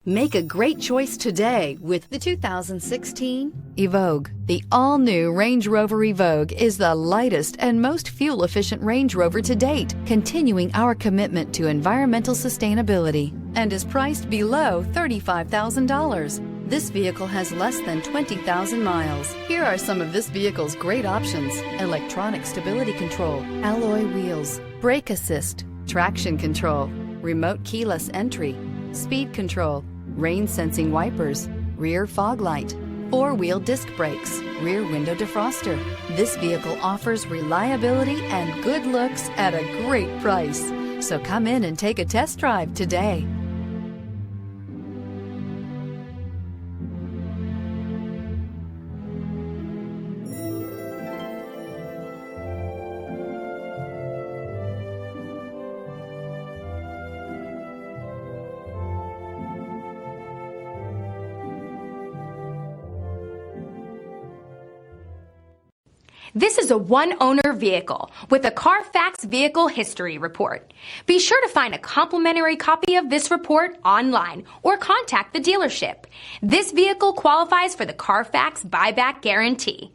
Make a great choice today with the 2016 Evoque. The all-new Range Rover Evoque is the lightest and most fuel-efficient Range Rover to date, continuing our commitment to environmental sustainability, and is priced below $35,000. This vehicle has less than 20,000 miles. Here are some of this vehicle's great options: electronic stability control, alloy wheels, brake assist, traction control, remote keyless entry, speed control, rain sensing wipers, rear fog light, four-wheel disc brakes, rear window defroster. This vehicle offers reliability and good looks at a great price. So come in and take a test drive today. This is a one-owner vehicle with a Carfax Vehicle History Report. Be sure to find a complimentary copy of this report online or contact the dealership. This vehicle qualifies for the Carfax Buyback Guarantee.